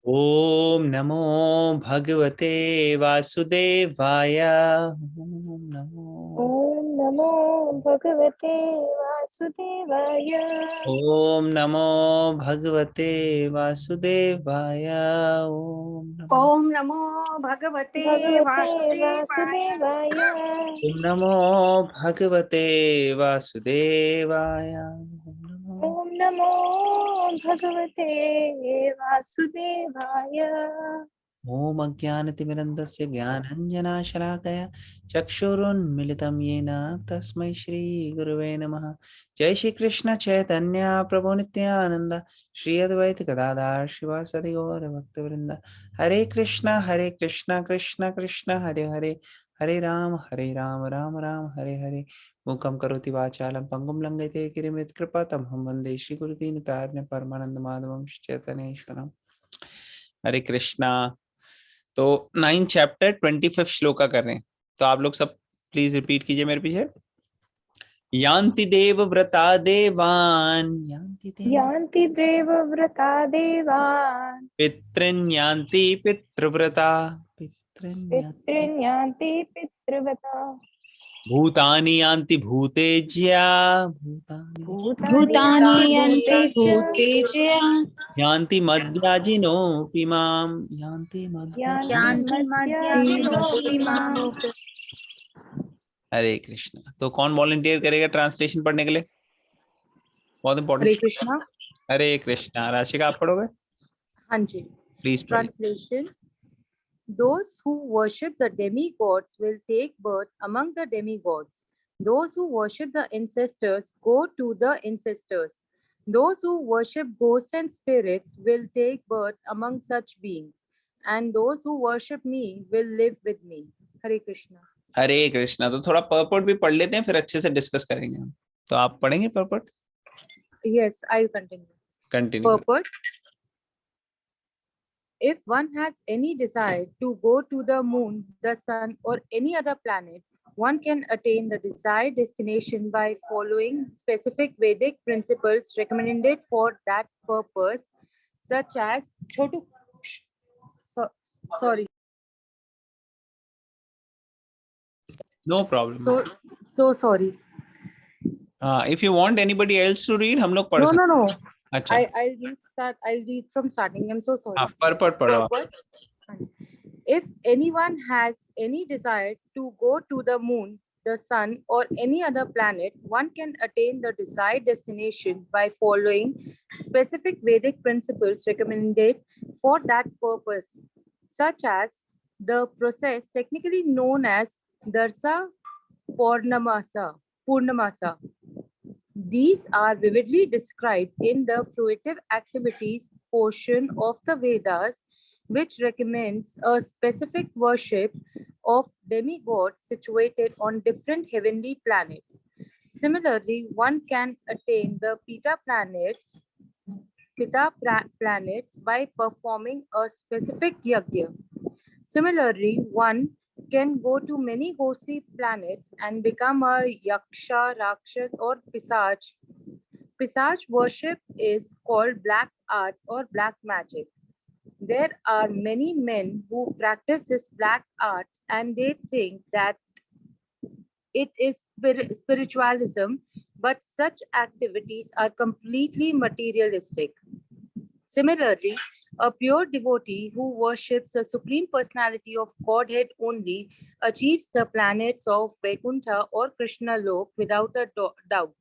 ओम नमो भगवते वासुदेवाय। ओम नमो भगवते वासुदेवाय। ओम नमो भगवते वासुदेवाय। ओम नमो भगवते भगवते वासुदेवाय। वासुदेवाय। ओम नमो भगवते वासुदेवाय। ओम नमो भगवते वासुदेवाय। ओम अज्ञानतिमिरन्धस्य ज्ञानाञ्जनाशलाकया चक्षुरुन्मिलितं येन तस्मै श्रीगुरुवे नमः। जय श्री कृष्ण चैतन्य प्रभु नित्यानंद, श्री अद्वैत गदाधर शिवासादि गौर भक्तवृंद। हरे कृष्णा कृष्ण कृष्ण हरे हरे, हरे राम राम राम हरे हरे। मूकं करोति वाचालं पंगुं लंघयते गिरिमित कृपातमहं वन्दे श्रीगुरुदीनतारिणं परमानंद माधवं चैतन्येश्वरम्। हरे कृष्णा। तो 9 चैप्टर 25 श्लोका कर रहे हैं, तो आप लोग सब प्लीज रिपीट कीजिए मेरे पीछे। यान्ति देवव्रता देवान्, यान्ति देवव्रता देवान्। पितॄन् यान्ति पितृव्रता, पितॄन् यान्ति पितॄन् यान्ति पितृव्रता। भूतानि यान्ति भूतेज्या, यान्ति भूतानि यन्ति भूतेज्य। भूतेज्य यान्ति मद्याजिनोऽपि माम्, यान्ति मद्याजिनो। यान्ति यान्ति मद्याजिनोऽपि माम्। मद्याजिनोऽपि। हरे कृष्ण। तो कौन वॉलंटियर करेगा ट्रांसलेशन पढ़ने के लिए? बहुत हरे इंपॉर्टेंट। कृष्णा। हरे कृष्णा। राशिका आप पढ़ोगे? हाँ जी। प्लीज पढ़िए। Translation. Those who worship the demigods will take birth among the demigods. Those who worship the ancestors go to the ancestors. Those who worship ghosts and spirits will take birth among such beings. And those who worship me will live with me. Hare Krishna. हरे कृष्णा। तो थोड़ा पर्पट भी पढ़ लेते हैं, फिर अच्छे से discuss करेंगे हम। तो आप पढ़ेंगे पर्पट? Yes, I'll continue. Continue. Purport. If one has any desire to go to the moon, the sun, or any other planet, one can attain the desired destination by following specific Vedic principles recommended for that purpose, such as Chotu. Sorry. No problem. So sorry. If you want anybody else to read, हम लोग पढ़ सकते No. हैं। अच्छा, I'll read from starting. I'm so sorry. हाँ पर्पट पढ़ो आप। Purport. If anyone has any desire to go to the moon, the sun, or any other planet, one can attain the desired destination by following specific Vedic principles recommended for that purpose, such as the process technically known as Darsa Purnamasa. These are vividly described in the fruitive activities portion of the Vedas, which recommends a specific worship of demigods situated on different heavenly planets. Similarly, one can attain the planets by performing a specific yajna. Similarly, one can go to many ghostly planets and become a yaksha, rakshas, or pisach. Pisach worship is called black arts or black magic. There are many men who practice this black art and they think that it is spiritualism, but such activities are completely materialistic. Similarly, a pure devotee who worships the Supreme Personality of Godhead only achieves the planets of Vaikuntha or Krishna Lok without a doubt.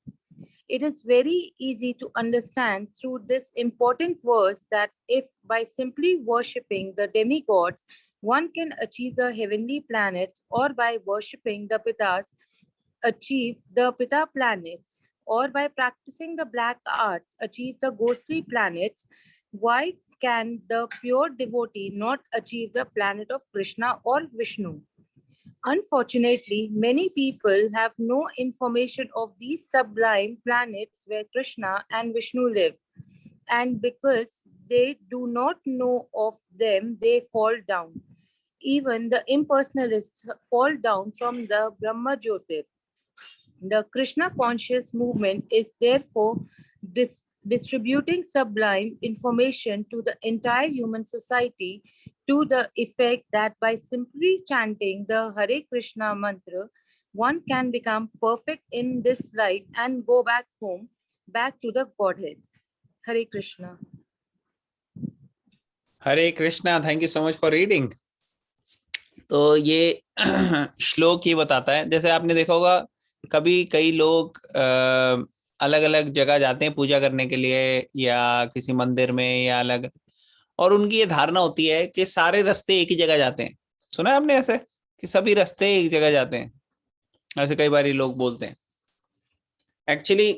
It is very easy to understand through this important verse that if by simply worshipping the demigods, one can achieve the heavenly planets, or by worshipping the Pitas, achieve the Pita planets, or by practicing the black arts, achieve the ghostly planets, why can the pure devotee not achieve the planet of Krishna or Vishnu? Unfortunately, many people have no information of these sublime planets where Krishna and Vishnu live. And because they do not know of them, they fall down. Even the impersonalists fall down from the Brahma Jyotir. The Krishna conscious movement is therefore distributing sublime information to the entire human society to the effect that by simply chanting the Hare Krishna mantra, one can become perfect in this life and go back home, back to the Godhead. Hare Krishna. Hare Krishna, thank you so much for reading. तो ये श्लोक ही बताता है, जैसे आपने देखा होगा कभी कई लोग अलग अलग जगह जाते हैं पूजा करने के लिए या किसी मंदिर में या अलग, और उनकी ये धारणा होती है कि सारे रास्ते एक ही जगह जाते हैं। सुना है आपने ऐसे कि सभी रास्ते एक जगह जाते हैं? ऐसे कई बार लोग बोलते हैं। एक्चुअली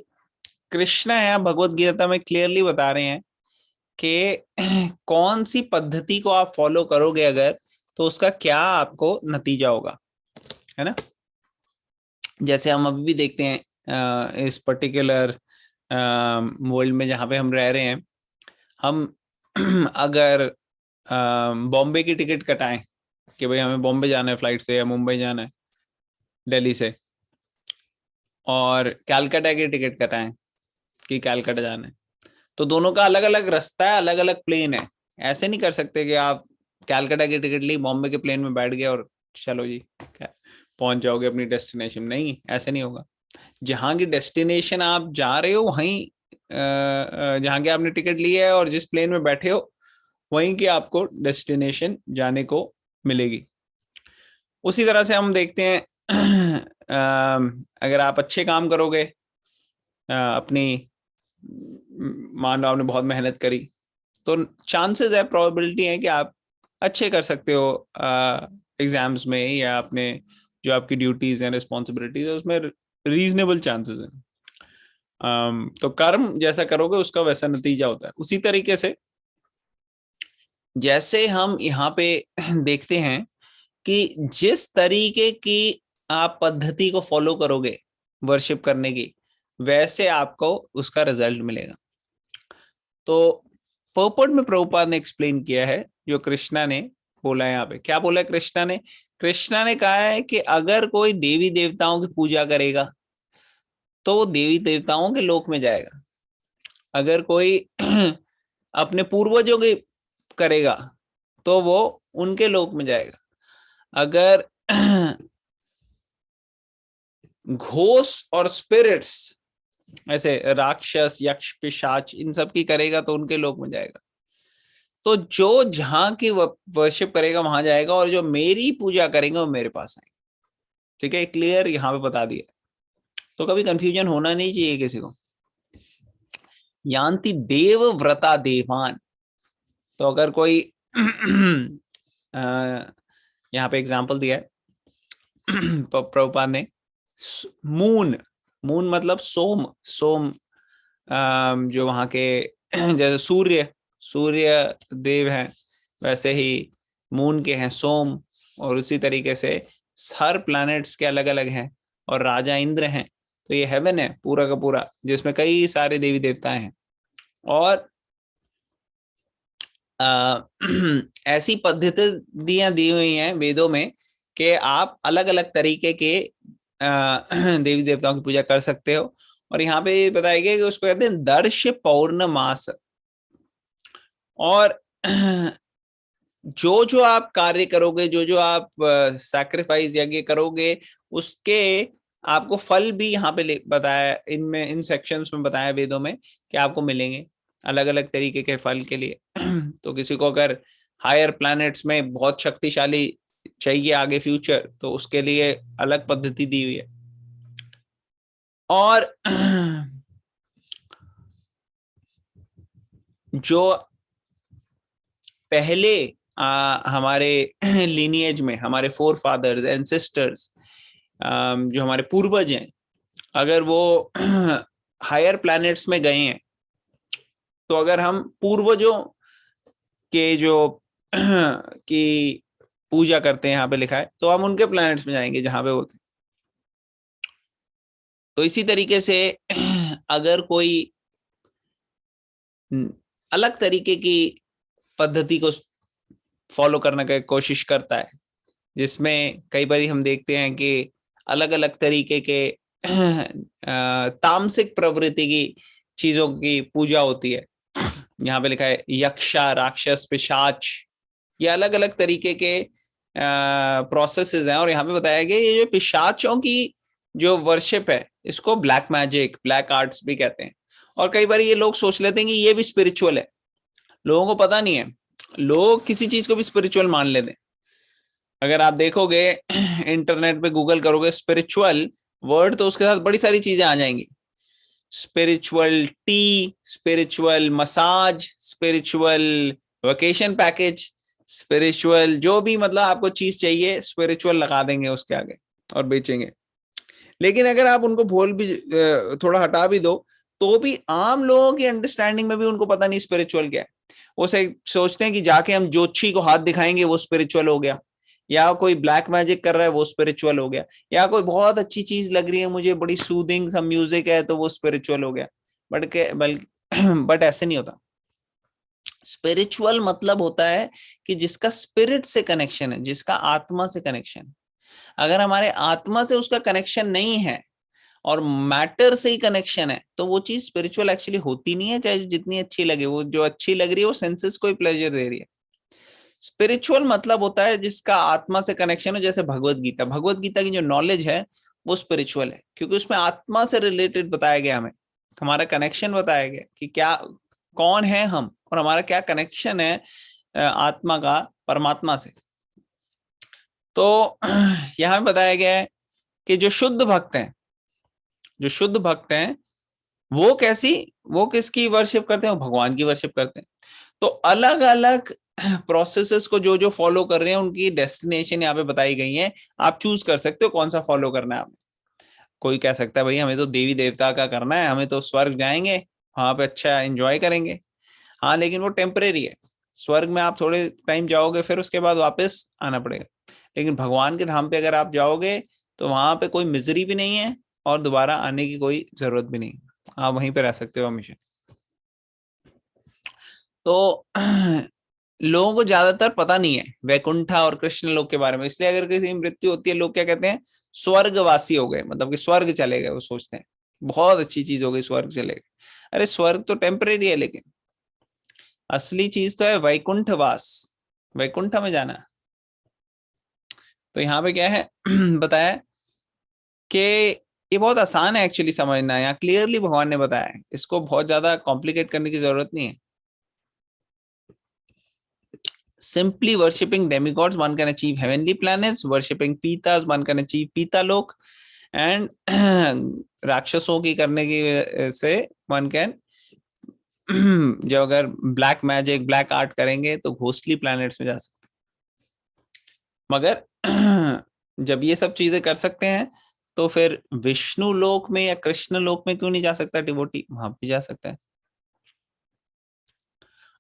कृष्णा यहाँ भगवत गीता में क्लियरली बता रहे हैं कि कौन सी पद्धति को आप फॉलो करोगे अगर, तो उसका क्या आपको नतीजा होगा, है ना। जैसे हम अभी भी देखते हैं इस पर्टिकुलर वर्ल्ड में जहाँ पे हम रह रहे हैं, हम अगर बॉम्बे की टिकट कटाएं कि भाई हमें बॉम्बे जाना है फ्लाइट से या मुंबई जाना है दिल्ली से, और कैलकाटा की टिकट कटाएं कि कैलकाटा जाना है, तो दोनों का अलग अलग रास्ता है, अलग अलग प्लेन है। ऐसे नहीं कर सकते कि आप कैलकाटा की टिकट ली, बॉम्बे के प्लेन में बैठ गए और चलो जी पहुंच जाओगे अपनी डेस्टिनेशन। नहीं, ऐसे नहीं होगा। जहां की डेस्टिनेशन आप जा रहे हो वहीं जहां की आपने टिकट ली है और जिस प्लेन में बैठे हो वहीं की आपको डेस्टिनेशन जाने को मिलेगी। उसी तरह से हम देखते हैं अगर आप अच्छे काम करोगे, अपनी मान लो आपने बहुत मेहनत करी, तो चांसेस है, प्रोबेबिलिटी है कि आप अच्छे कर सकते हो एग्जाम्स में या अपने जो आपकी ड्यूटीज हैं, रिस्पॉन्सिबिलिटीज है, उसमें रीजनेबल चांसेस हैं। तो कर्म जैसा करोगे उसका वैसा नतीजा होता है। उसी तरीके से जैसे हम यहाँ पे देखते हैं कि जिस तरीके की आप पद्धति को फॉलो करोगे वर्शिप करने की, वैसे आपको उसका रिजल्ट मिलेगा। तो पर्पट में प्रभुपाद ने एक्सप्लेन किया है जो कृष्णा ने बोला है। यहाँ पे क्या बोला है कृष्णा ने? कृष्णा ने कहा है कि अगर कोई देवी देवताओं की पूजा करेगा तो वो देवी देवताओं के लोक में जाएगा। अगर कोई अपने पूर्वजों की करेगा तो वो उनके लोक में जाएगा। अगर घोष और स्पिरिट्स, ऐसे राक्षस यक्ष पिशाच, इन सब की करेगा तो उनके लोक में जाएगा। तो जो जहां की वर्शिप करेगा वहां जाएगा, और जो मेरी पूजा करेंगे वो मेरे पास आएंगे। ठीक है, क्लियर यहाँ पे बता दिया। तो कभी कंफ्यूजन होना नहीं चाहिए किसी को। यान्ति देव व्रता देवान। तो अगर कोई यहाँ पे एग्जाम्पल दिया है प्रभुपाद ने, मून, मून मतलब सोम, सोम जो वहां के जैसे सूर्य, सूर्य देव हैं, वैसे ही मून के हैं सोम, और उसी तरीके से हर प्लैनेट्स के अलग अलग हैं, और राजा इंद्र हैं। तो ये हेवन है पूरा का पूरा, जिसमें कई सारे देवी देवताएं हैं। और ऐसी पद्धतियां दी हुई हैं वेदों में कि आप अलग अलग तरीके के देवी देवताओं की पूजा कर सकते हो। और यहाँ पे बताया गया कि उसको कहते हैं दर्श पौर्णमास। और जो जो आप कार्य करोगे, जो जो आप सैक्रिफाइस यज्ञ करोगे, उसके आपको फल भी यहाँ पे बताया, इनमें इन सेक्शंस में बताया वेदों में कि आपको मिलेंगे अलग अलग तरीके के फल के लिए। तो किसी को अगर हायर प्लैनेट्स में बहुत शक्तिशाली चाहिए आगे फ्यूचर, तो उसके लिए अलग पद्धति दी हुई है। और जो पहले हमारे लीनिएज में हमारे फोर फादर्स एंड सिस्टर्स, जो हमारे पूर्वज हैं, अगर वो हायर प्लैनेट्स में गए हैं, तो अगर हम पूर्वजों के जो की पूजा करते हैं, यहाँ पे लिखा है, तो हम उनके प्लैनेट्स में जाएंगे जहां पे वो थे। तो इसी तरीके से अगर कोई अलग तरीके की पद्धति को फॉलो करने की कोशिश करता है, जिसमें कई बार हम देखते हैं कि अलग अलग तरीके के तामसिक प्रवृत्ति की चीजों की पूजा होती है। यहाँ पे लिखा है यक्षा, राक्षस, पिशाच, ये अलग अलग तरीके के प्रोसेसेस हैं। और यहाँ पे बताया गया ये जो पिशाचों की जो वर्शिप है इसको ब्लैक मैजिक, ब्लैक आर्ट्स भी कहते हैं। और कई बार ये लोग सोच लेते हैं कि ये भी स्पिरिचुअल है, लोगों को पता नहीं है, लोग किसी चीज को भी स्पिरिचुअल मान लेते हैं। अगर आप देखोगे इंटरनेट पे गूगल करोगे स्पिरिचुअल वर्ड, तो उसके साथ बड़ी सारी चीजें आ जाएंगी। Spiritual T, spiritual massage, spiritual vacation package, spiritual जो भी मतलब आपको चीज चाहिए स्पिरिचुअल लगा देंगे उसके आगे और बेचेंगे। लेकिन अगर आप उनको बोल भी थोड़ा हटा भी दो तो भी आम लोगों की अंडरस्टैंडिंग में भी उनको पता नहीं स्पिरिचुअल क्या है। वो सोचते हैं कि जाके हम ज्योतिषी को हाथ दिखाएंगे वो स्पिरिचुअल हो गया, या कोई ब्लैक मैजिक कर रहा है वो स्पिरिचुअल हो गया, या कोई बहुत अच्छी चीज लग रही है मुझे, बड़ी सूदिंग सा म्यूजिक है तो वो स्पिरिचुअल हो गया। बट ऐसे नहीं होता। स्पिरिचुअल मतलब होता है कि जिसका स्पिरिट से कनेक्शन है, जिसका आत्मा से कनेक्शन। अगर हमारे आत्मा से उसका कनेक्शन नहीं है और मैटर से ही कनेक्शन है तो वो चीज स्पिरिचुअल एक्चुअली होती नहीं है, चाहे जितनी अच्छी लगे। वो जो अच्छी लग रही है वो सेंसेस को ही प्लेजर दे रही है। स्पिरिचुअल मतलब होता है जिसका आत्मा से कनेक्शन हो। जैसे भगवत गीता, भगवत गीता की जो नॉलेज है वो स्पिरिचुअल है, क्योंकि उसमें आत्मा से रिलेटेड बताया गया, हमें हमारा कनेक्शन बताया गया कि क्या, कौन है हम और हमारा क्या कनेक्शन है आत्मा का परमात्मा से। तो यहाँ पे बताया गया है कि जो शुद्ध भक्त हैं, जो शुद्ध भक्त हैं वो कैसी, वो किसकी वर्शिप करते हैं, वो भगवान की वर्शिप करते हैं। तो अलग अलग प्रोसेसेस को जो जो फॉलो कर रहे हैं उनकी डेस्टिनेशन यहाँ पे बताई गई है। आप चूज कर सकते हो कौन सा फॉलो करना है आपने। कोई कह सकता है भाई हमें तो देवी देवता का करना है, हमें तो स्वर्ग जाएंगे, वहां पे अच्छा एंजॉय करेंगे। हाँ, लेकिन वो टेम्परेरी है। स्वर्ग में आप थोड़े टाइम जाओगे फिर उसके बाद वापस आना पड़ेगा। लेकिन भगवान के धाम पे अगर आप जाओगे तो वहां पे कोई मिजरी भी नहीं है और दोबारा आने की कोई जरूरत भी नहीं, आप वहीं पे रह सकते हो हमेशा। तो लोगों को ज्यादातर पता नहीं है वैकुंठा और कृष्ण लोक के बारे में, इसलिए अगर किसी की मृत्यु होती है लोग क्या कहते हैं, स्वर्गवासी हो गए, मतलब कि स्वर्ग चले गए। वो सोचते हैं बहुत अच्छी चीज हो गई, स्वर्ग चले गए। अरे स्वर्ग तो टेम्परेरी है, लेकिन असली चीज तो है वैकुंठवास, वैकुंठ में जाना। तो यहाँ पे क्या है बताया कि ये बहुत आसान है एक्चुअली समझना, यहाँ क्लियरली भगवान ने बताया है, इसको बहुत ज्यादा कॉम्प्लिकेट करने की जरूरत नहीं है। Simply worshipping demigods, one can achieve heavenly planets. Worshipping Pitas, one can achieve Pita lok. And राक्षसों की करने की से one can जो अगर ब्लैक मैजिक, ब्लैक आर्ट करेंगे तो घोस्टली प्लैनेट्स में जा सकते। मगर जब ये सब चीजें कर सकते हैं तो फिर विष्णु लोक में या कृष्ण लोक में क्यों नहीं जा सकता डिवोटी, वहां भी जा सकता है।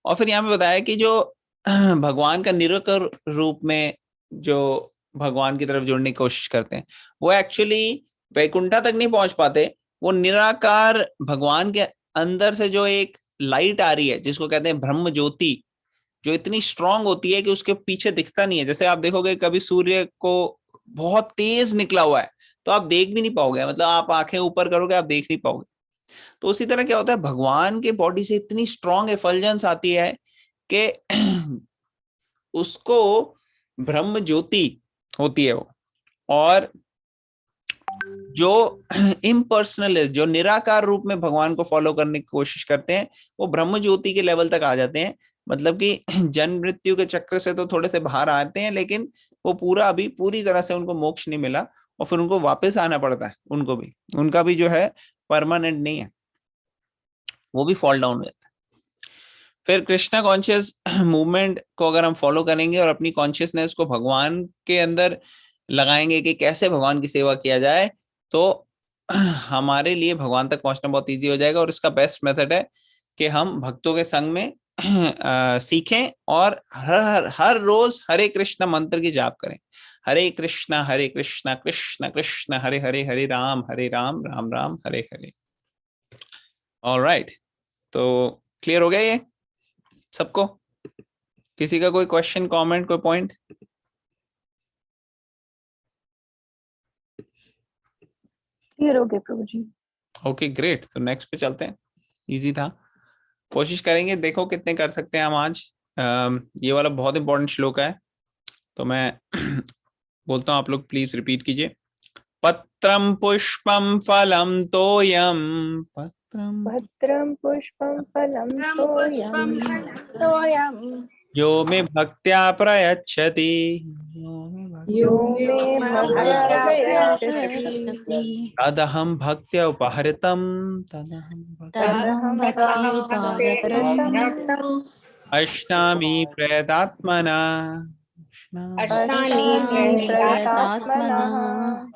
और फिर यहाँ पे बताया कि जो भगवान का निराकार रूप में जो भगवान की तरफ जुड़ने की कोशिश करते हैं वो एक्चुअली वैकुंठा तक नहीं पहुंच पाते। वो निराकार भगवान के अंदर से जो एक लाइट आ रही है जिसको कहते हैं ब्रह्म ज्योति, जो इतनी स्ट्रांग होती है कि उसके पीछे दिखता नहीं है। जैसे आप देखोगे कभी सूर्य को बहुत तेज निकला हुआ है तो आप देख भी नहीं पाओगे, मतलब आप आंखें ऊपर करोगे आप देख नहीं पाओगे। तो उसी तरह क्या होता है, भगवान के बॉडी से इतनी स्ट्रांग एफल्जेंस आती है कि उसको ब्रह्म ज्योति होती है वो। और जो इम्पर्सनल है, जो निराकार रूप में भगवान को फॉलो करने की कोशिश करते हैं वो ब्रह्म ज्योति के लेवल तक आ जाते हैं। मतलब कि जन्म मृत्यु के चक्र से तो थोड़े से बाहर आते हैं, लेकिन वो पूरा अभी पूरी तरह से उनको मोक्ष नहीं मिला और फिर उनको वापस आना पड़ता है। उनको भी, उनका भी जो है परमानेंट नहीं है, वो भी फॉल डाउन हो जाता है। फिर कृष्णा कॉन्शियस मूवमेंट को अगर हम फॉलो करेंगे और अपनी कॉन्शियसनेस को भगवान के अंदर लगाएंगे कि कैसे भगवान की सेवा किया जाए, तो हमारे लिए भगवान तक पहुंचना बहुत इजी हो जाएगा। और इसका बेस्ट मेथड है कि हम भक्तों के संग में सीखें और हर रोज हरे कृष्णा मंत्र की जाप करें। हरे कृष्णा कृष्ण कृष्ण हरे हरे, हरे राम राम राम हरे हरे। ऑलराइट, तो क्लियर हो गया ये सबको? किसी का कोई क्वेश्चन, कमेंट, कोई पॉइंट? क्लियर हो गया प्रभु जी। ओके ग्रेट, तो नेक्स्ट पे चलते हैं। इजी था। कोशिश करेंगे, देखो कितने कर सकते हैं हम आज। ये वाला बहुत इंपॉर्टेंट श्लोक है, तो मैं बोलता हूँ, आप लोग प्लीज रिपीट कीजिए। पत्रम पुष्पम फलम तोयम, पत्रम भद्रं पुष्पं फलं तोयं यो मे भक्त्या प्रयच्छति, यो मे भक्त्या प्रयच्छति तदहं भक्त्या उपहृतं, तदहं तदहं भक्त्युपहृतम् अश्नामि प्रयतात्मना, अष्टानि प्रयतात्मनः।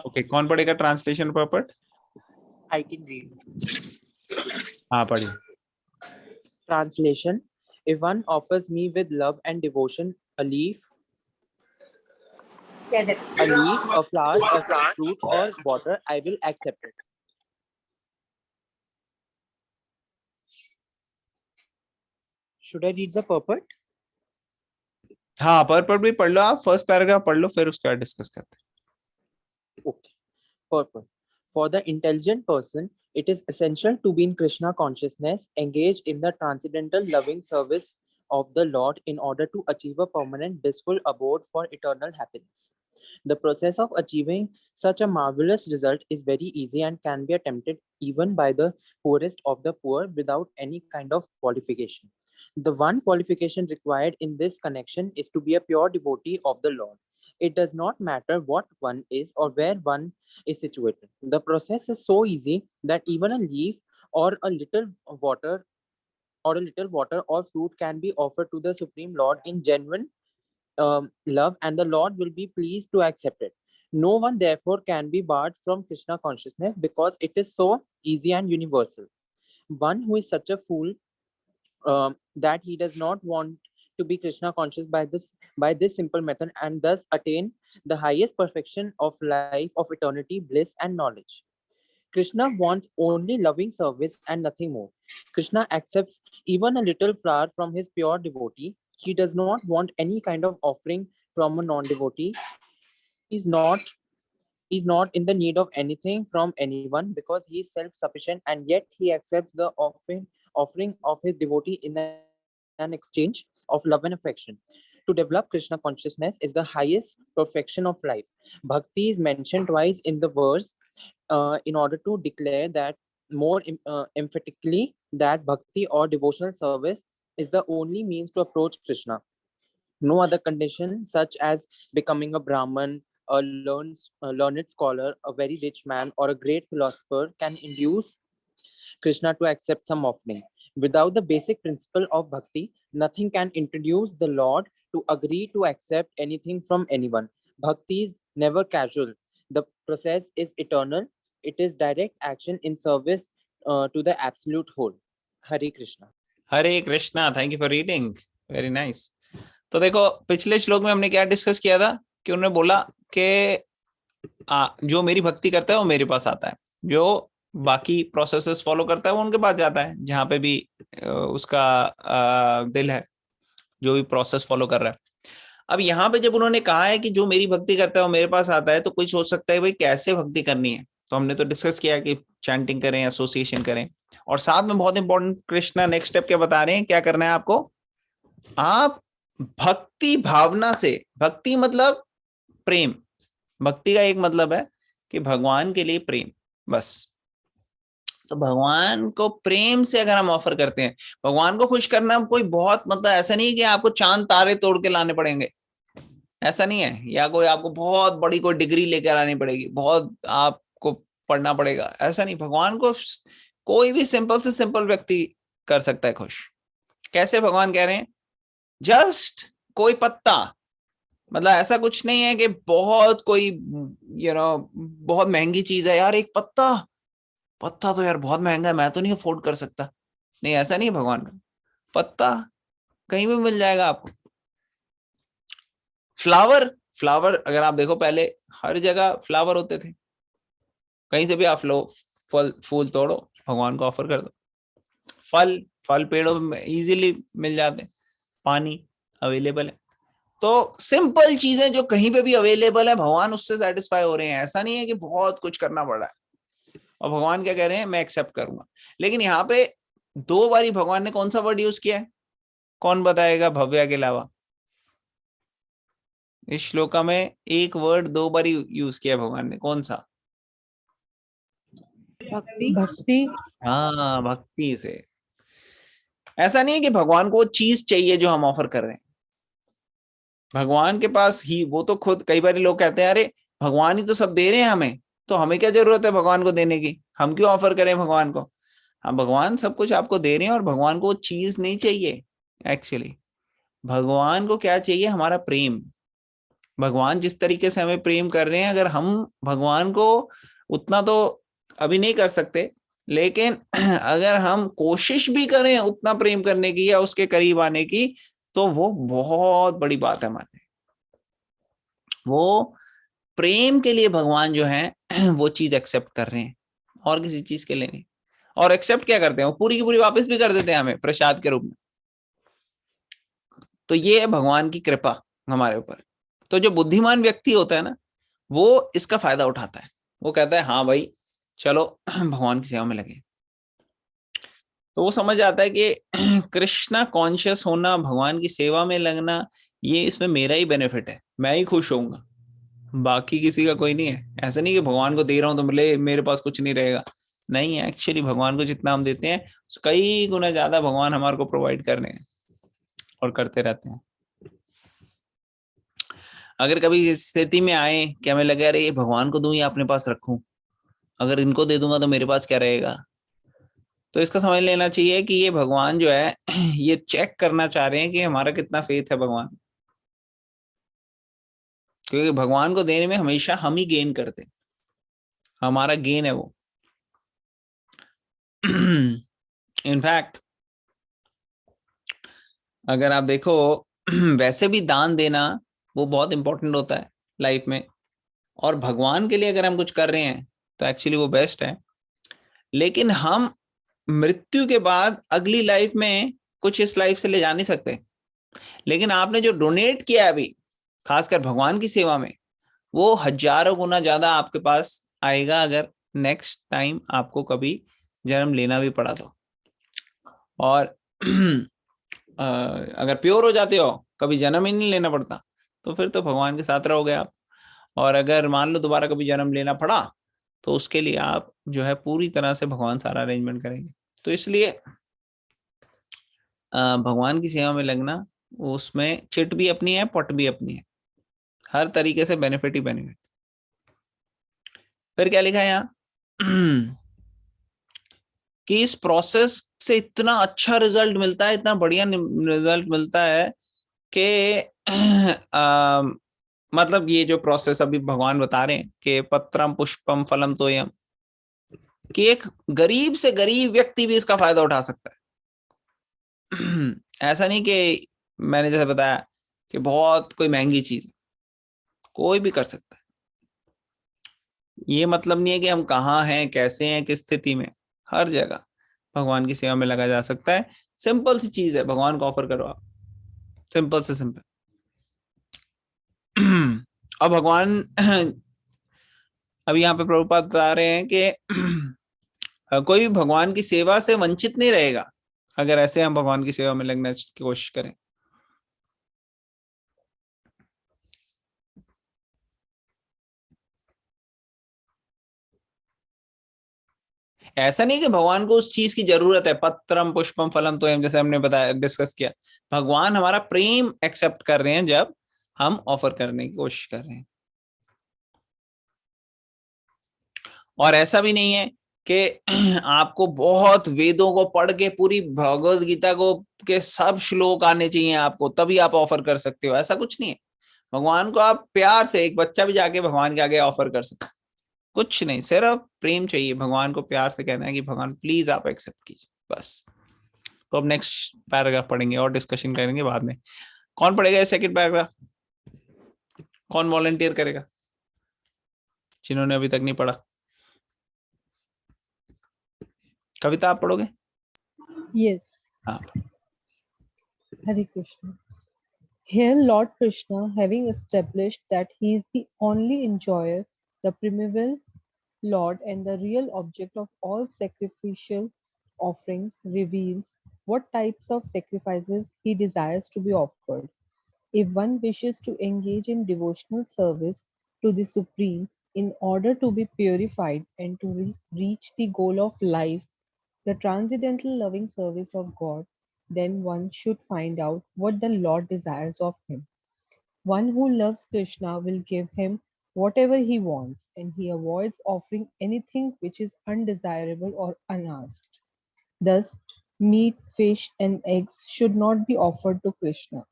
ओके, कौन पढ़ेगा ट्रांसलेशन पर्पट? I can read. हाँ पढ़िए। Translation: If one offers me with love and devotion a leaf, a flower, a fruit, or water, I will accept it. Should I read the purport? हाँ पर्पट भी पढ़ लो आप, first paragraph पढ़ लो, फिर उसके बाद डिस्कस करते हैं। Okay. Purport: For the intelligent person, it is essential to be in Krishna consciousness, engaged in the transcendental loving service of the Lord in order to achieve a permanent blissful abode for eternal happiness. The process of achieving such a marvelous result is very easy and can be attempted even by the poorest of the poor without any kind of qualification. The one qualification required in this connection is to be a pure devotee of the Lord. It does not matter what one is or where one is situated. The process is so easy that even a leaf or a little water or fruit can be offered to the Supreme Lord in genuine love, and the Lord will be pleased to accept it. No one therefore can be barred from Krishna consciousness because it is so easy and universal. One who is such a fool that he does not want to be Krishna conscious by this simple method and thus attain the highest perfection of life, of eternity, bliss, and knowledge. Krishna wants only loving service and nothing more. Krishna accepts even a little flower from his pure devotee. He does not want any kind of offering from a non-devotee. He's not in the need of anything from anyone because he is self-sufficient, and yet he accepts the offering of his devotee in an exchange of love and affection. To develop Krishna consciousness is the highest perfection of life. Bhakti is mentioned twice in the verse in order to declare that more emphatically that bhakti or devotional service is the only means to approach Krishna. No other condition, such as becoming a Brahman, a learned scholar, a very rich man, or a great philosopher, can induce Krishna to accept some offering. Without the basic principle of bhakti, nothing can introduce the Lord to agree to accept anything from anyone. Bhakti is never casual. The process is eternal. It is direct action in service to the absolute whole. Hare Krishna. Hare Krishna, thank you for reading, very nice. तो देखो पिछले श्लोक में हमने क्या discuss किया था कि उन्होंने बोला कि जो मेरी भक्ति करता है वो मेरे पास आता है, जो बाकी प्रोसेसेस फॉलो करता है वो उनके पास जाता है, जहां पे भी उसका दिल है, जो भी प्रोसेस फॉलो कर रहा है। अब यहाँ पे जब उन्होंने कहा है कि जो मेरी भक्ति करता है वो मेरे पास आता है, तो कोई सोच सकता है भाई कैसे भक्ति करनी है। तो हमने तो डिस्कस किया कि चैंटिंग करें, एसोसिएशन करें, और साथ में बहुत इंपॉर्टेंट कृष्णा नेक्स्ट स्टेप क्या बता रहे हैं, क्या करना है आपको। आप भक्ति भावना से, भक्ति मतलब प्रेम, भक्ति का एक मतलब है कि भगवान के लिए प्रेम, बस। तो भगवान को प्रेम से अगर हम ऑफर करते हैं, भगवान को खुश करना कोई बहुत मतलब ऐसा नहीं है कि आपको चांद तारे तोड़ के लाने पड़ेंगे, ऐसा नहीं है, या कोई आपको बहुत बड़ी कोई डिग्री लेकर आनी पड़ेगी, बहुत आपको पढ़ना पड़ेगा, ऐसा नहीं। भगवान को कोई भी सिंपल से सिंपल व्यक्ति कर सकता है खुश। कैसे भगवान कह रहे हैं, जस्ट कोई पत्ता, मतलब ऐसा कुछ नहीं है कि बहुत कोई बहुत महंगी चीज है यार, एक पत्ता तो यार बहुत महंगा है, मैं तो नहीं अफोर्ड कर सकता, नहीं ऐसा नहीं है भगवान का। पत्ता कहीं भी मिल जाएगा आपको। फ्लावर अगर आप देखो, पहले हर जगह फ्लावर होते थे, कहीं से भी आप लो, फूल तोड़ो, भगवान को ऑफर कर दो। फल पेड़ों में इजीली मिल जाते, पानी अवेलेबल है। तो सिंपल चीजें जो कहीं पे भी अवेलेबल है, भगवान उससे सेटिस्फाई हो रहे हैं, ऐसा नहीं है कि बहुत कुछ करना पड़ रहा है। और भगवान क्या कह रहे हैं, मैं एक्सेप्ट करूंगा। लेकिन यहाँ पे 2 बारी भगवान ने कौन सा वर्ड यूज किया है? कौन बताएगा भव्या के अलावा? इस श्लोका में एक वर्ड 2 बारी यूज किया है भगवान ने, कौन सा? भक्ति। भक्ति। हाँ, भक्ति से। ऐसा नहीं है कि भगवान को वो चीज चाहिए जो हम ऑफर कर रहे हैं। भगवान के पास ही, वो तो खुद, कई बार लोग कहते हैं अरे भगवान ही तो सब दे रहे हैं हमें, तो हमें क्या जरूरत है भगवान को देने की, हम क्यों ऑफर करें भगवान को? हाँ, भगवान सब कुछ आपको दे रहे हैं और भगवान को वो चीज नहीं चाहिए। एक्चुअली भगवान को क्या चाहिए? हमारा प्रेम। भगवान जिस तरीके से हमें प्रेम कर रहे हैं, अगर हम भगवान को उतना तो अभी नहीं कर सकते, लेकिन अगर हम कोशिश भी करें उतना प्रेम करने की या उसके करीब आने की, तो वो बहुत बड़ी बात है हमारे। वो प्रेम के लिए भगवान जो है वो चीज एक्सेप्ट कर रहे हैं, और किसी चीज के लिए नहीं। और एक्सेप्ट क्या करते हैं? वो पूरी की पूरी वापस भी कर देते हैं हमें प्रसाद के रूप में। तो ये है भगवान की कृपा हमारे ऊपर। तो जो बुद्धिमान व्यक्ति होता है ना, वो इसका फायदा उठाता है। वो कहता है हाँ भाई चलो भगवान की सेवा में लगे। तो वो समझ आता है कि कृष्णा कॉन्शियस होना, भगवान की सेवा में लगना, ये इसमें मेरा ही बेनिफिट है, मैं ही खुश होऊंगा, बाकी किसी का कोई नहीं है। ऐसा नहीं कि भगवान को दे रहा हूं तो मेरे पास कुछ नहीं रहेगा। नहीं, एक्चुअली भगवान को जितना हम देते हैं कई गुना ज्यादा भगवान हमारे को प्रोवाइड कर रहे हैं और करते रहते हैं। अगर कभी इस स्थिति में आए कि हमें लगे अरे ये भगवान को दूं या अपने पास रखूं, अगर इनको दे दूंगा तो मेरे पास क्या रहेगा, तो इसका समझ लेना चाहिए कि ये भगवान जो है ये चेक करना चाह रहे हैं कि हमारा कितना फेथ है भगवान। क्योंकि भगवान को देने में हमेशा हम ही गेन करते हैं, हमारा गेन है वो। इनफैक्ट अगर आप देखो वैसे भी दान देना वो बहुत इंपॉर्टेंट होता है लाइफ में, और भगवान के लिए अगर हम कुछ कर रहे हैं तो एक्चुअली वो बेस्ट है। लेकिन हम मृत्यु के बाद अगली लाइफ में कुछ इस लाइफ से ले जा नहीं सकते। लेकिन आपने जो डोनेट किया है अभी, खासकर भगवान की सेवा में, वो हजारों गुना ज्यादा आपके पास आएगा अगर नेक्स्ट टाइम आपको कभी जन्म लेना भी पड़ा तो। और अगर प्योर हो जाते हो, कभी जन्म ही नहीं लेना पड़ता, तो फिर तो भगवान के साथ रहोगे आप। और अगर मान लो दोबारा कभी जन्म लेना पड़ा, तो उसके लिए आप जो है पूरी तरह से भगवान सारा अरेंजमेंट करेंगे। तो इसलिए भगवान की सेवा में लगना, उसमें चिट भी अपनी है, पट भी अपनी है, हर तरीके से बेनिफिट ही बेनिफिट। फिर क्या लिखा है यहाँ कि इस प्रोसेस से इतना अच्छा रिजल्ट मिलता है, इतना बढ़िया रिजल्ट मिलता है कि मतलब ये जो प्रोसेस अभी भगवान बता रहे हैं कि पत्रम पुष्पम फलम तोयम, कि एक गरीब से गरीब व्यक्ति भी इसका फायदा उठा सकता है। ऐसा नहीं कि मैंने जैसे बताया कि बहुत कोई महंगी चीज है, कोई भी कर सकता है। ये मतलब नहीं है कि हम कहाँ हैं, कैसे हैं, किस स्थिति में, हर जगह भगवान की सेवा में लगा जा सकता है। सिंपल सी चीज है, भगवान को ऑफर करो आप, सिंपल से सिंपल। अब भगवान अब यहाँ पे प्रभुपाद बता रहे हैं कि कोई भी भगवान की सेवा से वंचित नहीं रहेगा अगर ऐसे हम भगवान की सेवा में लगने की कोशिश करें। ऐसा नहीं कि भगवान को उस चीज की जरूरत है, पत्रम पुष्पम फलम तोयम, जैसे हमने बताया, डिस्कस किया। भगवान हमारा प्रेम एक्सेप्ट कर रहे हैं जब हम ऑफर करने की कोशिश कर रहे हैं। और ऐसा भी नहीं है कि आपको बहुत वेदों को पढ़ के पूरी भगवत गीता को के सब श्लोक आने चाहिए आपको, तभी आप ऑफर कर सकते हो, ऐसा कुछ नहीं है। भगवान को आप प्यार से, एक बच्चा भी जाके भगवान के आगे ऑफर कर सकते, कुछ नहीं, सिर्फ प्रेम चाहिए। भगवान को प्यार से कहना है कि भगवान प्लीज आप एक्सेप्ट कीजिए, बस। तो अब नेक्स्ट पैराग्राफ पढ़ेंगे और डिस्कशन करेंगे बाद में। कौन पढ़ेगा सेकंड पैराग्राफ? कौन वॉलंटियर करेगा जिन्होंने अभी तक नहीं पढ़ा? कविता आप पढ़ोगे? Yes. हाँ। Hare Krishna. Here, Lord Krishna, having established that he is the only enjoyer, the primeval Lord, and the real object of all sacrificial offerings reveals what types of sacrifices he desires to be offered. If one wishes to engage in devotional service to the Supreme in order to be purified and to reach the goal of life, the transcendental loving service of God, then one should find out what the Lord desires of him. One who loves Krishna will give him whatever he wants, and he avoids offering anything which is undesirable or unasked. Thus, meat, fish, and eggs should not be offered to Krishna.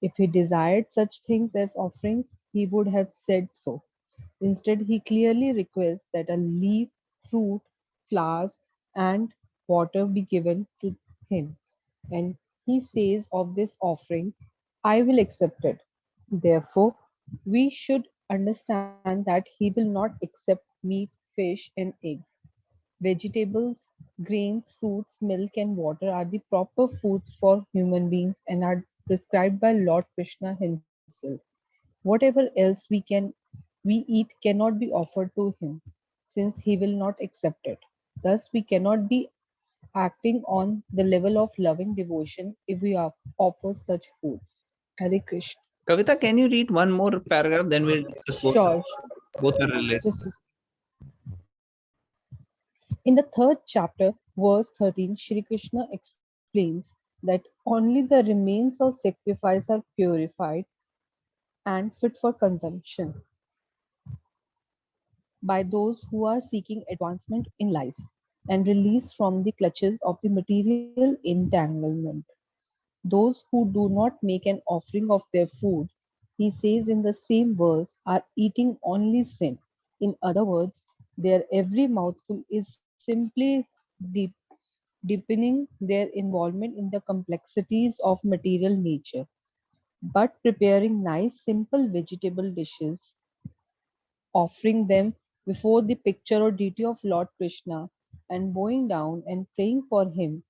If he desired such things as offerings, he would have said so. Instead, he clearly requests that a leaf, fruit, flowers, and water be given to him. And he says of this offering, I will accept it. Therefore, we should understand that he will not accept meat, fish, and eggs. Vegetables, grains, fruits, milk, and water are the proper foods for human beings and are prescribed by Lord Krishna himself. Whatever else we eat cannot be offered to him, since he will not accept it. Thus, we cannot be acting on the level of loving devotion if we offer such foods. Hare Krishna. Kavita, can you read one more paragraph? Then we'll discuss both. Sure. Both are related. Just in the third chapter, verse 13, Shri Krishna explains that only the remains of sacrifice are purified and fit for consumption by those who are seeking advancement in life and release from the clutches of the material entanglement. Those who do not make an offering of their food, he says in the same verse, are eating only sin. In other words, their every mouthful is simply deepening their involvement in the complexities of material nature. But preparing nice, simple vegetable dishes, offering them before the picture or deity of Lord Krishna, and bowing down and praying for him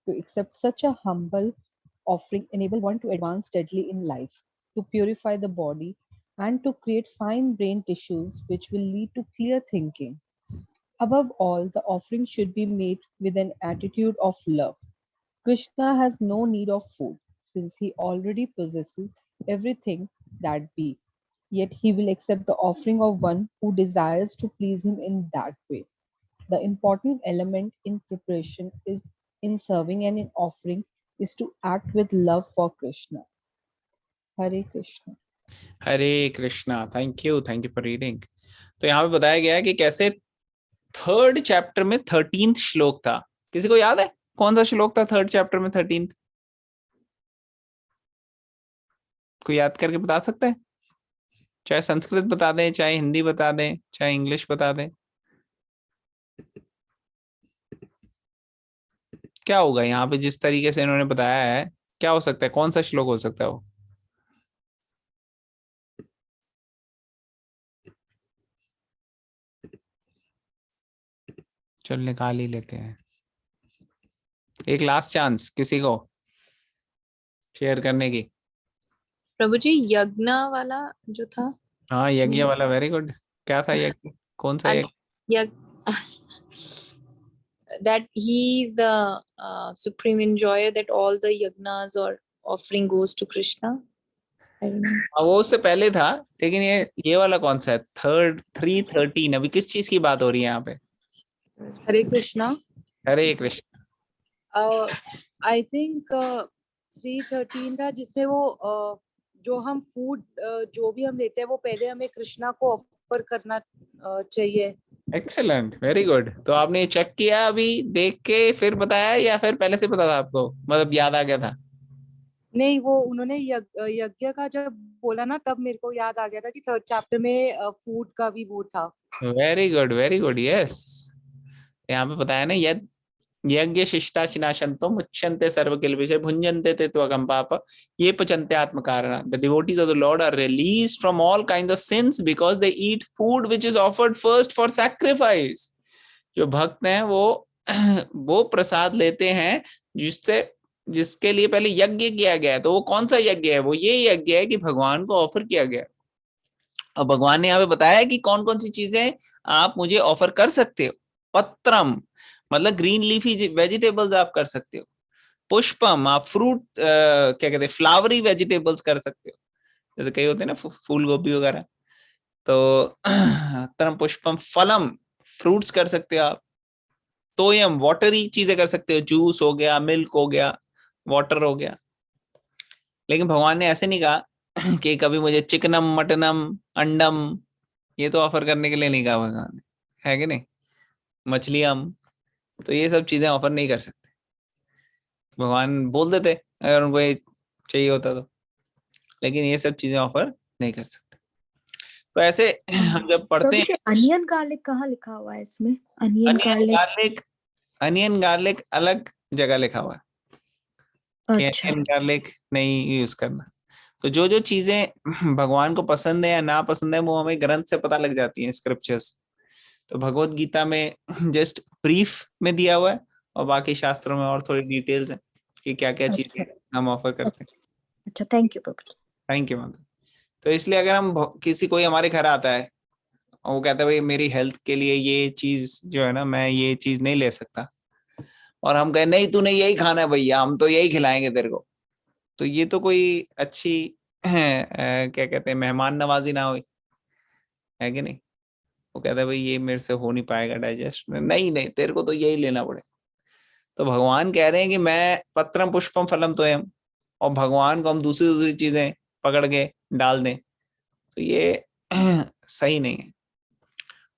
to accept such a humble offering enable one to advance steadily in life, to purify the body, and to create fine brain tissues which will lead to clear thinking. Above all, the offering should be made with an attitude of love. Krishna has no need of food, since he already possesses everything that be. Yet he will accept the offering of one who desires to please him in that way. The important element in preparation is in serving and in offering is to act with love for Krishna. Hare Krishna. Hare Krishna. Thank you for reading. तो यहाँ पे बताया गया है कि कैसे third chapter में 13th श्लोक था. किसी को याद है कौन सा श्लोक था थर्ड चैप्टर में 13th? कोई याद करके बता सकता है? चाहे संस्कृत बता दें, चाहे हिंदी बता दें, चाहे इंग्लिश बता दें. क्या होगा यहाँ पे जिस तरीके से इन्होंने बताया है? क्या हो सकता है? कौन सा श्लोक हो सकता है वो? चल निकाल ही लेते हैं. एक लास्ट चांस किसी को शेयर करने की. प्रभु जी यज्ञ वाला जो था. हाँ यज्ञ वाला. Very good. क्या था यज्ञ? कौन सा यज्ञ? That he is the supreme enjoyer, that all the yagnas or offering goes to Krishna. I don't know. वो उससे पहले था, लेकिन ये वाला कौन सा है? 3:13. अभी किस चीज की बात हो रही है यहाँ पे? हरे कृष्णा. हरे कृष्ण. आई थिंक 3:13 था जिसमें वो जो हम फूड जो भी हम लेते हैं वो पहले हमें कृष्णा को ऑफर करना चाहिए. एक्सेलेंट. Very good. तो आपने चेक किया अभी देख के फिर बताया या फिर पहले से पता था आपको? मतलब याद आ गया था? नहीं, वो उन्होंने यज्ञ का जब बोला ना तब मेरे को याद आ गया था कि थर्ड चैप्टर में फूड का भी वो था. Very good. यस. यहाँ पे बताया ना यज्ञ शिष्टाशिनाशंतो मुच्यन्ते सर्वकिल्बिषे भुंजन्ते ते त्वगम पाप ये पचन्ते आत्म कारण. The devotees of the Lord are released from all kinds of sins because they eat food which is offered first for sacrifice. जो भक्त हैं वो प्रसाद लेते हैं जिसके लिए पहले यज्ञ किया गया है. तो वो कौन सा यज्ञ है? वो ये यज्ञ है कि भगवान को ऑफर किया गया. और भगवान ने यहाँ पे बताया कि कौन कौन सी चीजें आप मुझे ऑफर कर सकते हो. पत्रम. मतलब ग्रीन लीफी वेजिटेबल्स आप कर सकते हो। पुष्पम, आप फ्रूट क्या कहते हैं, फ्लावरी वेजिटेबल्स कर सकते हो, जैसे कई होते हैं ना फूल गोभी वगैरह। तो तरम पुष्पम फलम, फ्रूट्स कर सकते हो आप। तोयम, वाटरी चीजें कर सकते हो, जूस हो गया, मिल्क हो गया, वाटर हो गया। लेकिन भगवान ने ऐसे नहीं कहा कि कभी मुझे चिकनम, मटनम, अंडम, ये तो ऑफर करने के लिए नहीं कहा भगवान ने, है कि नहीं, मछलियां, तो ये सब चीजें ऑफर नहीं कर सकते। भगवान बोल देते अगर उनको ये चाहिए होता तो, लेकिन ये सब चीजें ऑफर नहीं कर सकते। तो ऐसे हम जब पढ़ते हैं, अनियन गार्लिक कहाँ लिखा हुआ है इसमें? अनियन गार्लिक, अनियन गार्लिक अलग जगह लिखा हुआ है कि अच्छा, अनियन गार्लिक नहीं यूज करना। तो जो जो चीजें भगवान को पसंद है या ना पसंद है वो हमें ग्रंथ से पता लग जाती हैं, स्क्रिप्चर्स। तो भगवत गीता में जस्ट ब्रीफ में दिया हुआ है, और बाकी शास्त्रों में और थोड़ी डिटेल्स है कि क्या क्या चीजें हम ऑफर करते हैं। अच्छा, thank you Prabhu. Thank you माता। तो इसलिए अगर हम किसी कोई हमारे घर आता है और वो कहता है भाई मेरी हेल्थ के लिए ये चीज जो है ना, मैं ये चीज नहीं ले सकता, और हम कहें नहीं तूने यही खाना है भैया, हम तो यही खिलाएंगे तेरे को, तो ये तो कोई अच्छी क्या कहते हैं, मेहमान नवाजी ना हुई, है कि नहीं। वो कहता है भाई ये मेरे से हो नहीं पाएगा डाइजेस्ट, नहीं नहीं तेरे को तो यही लेना पड़ेगा। तो भगवान कह रहे हैं कि मैं पत्रम पुष्पम फलम तोयम, और भगवान को हम दूसरी दूसरी चीजें पकड़ के डाल दें, तो ये सही नहीं है।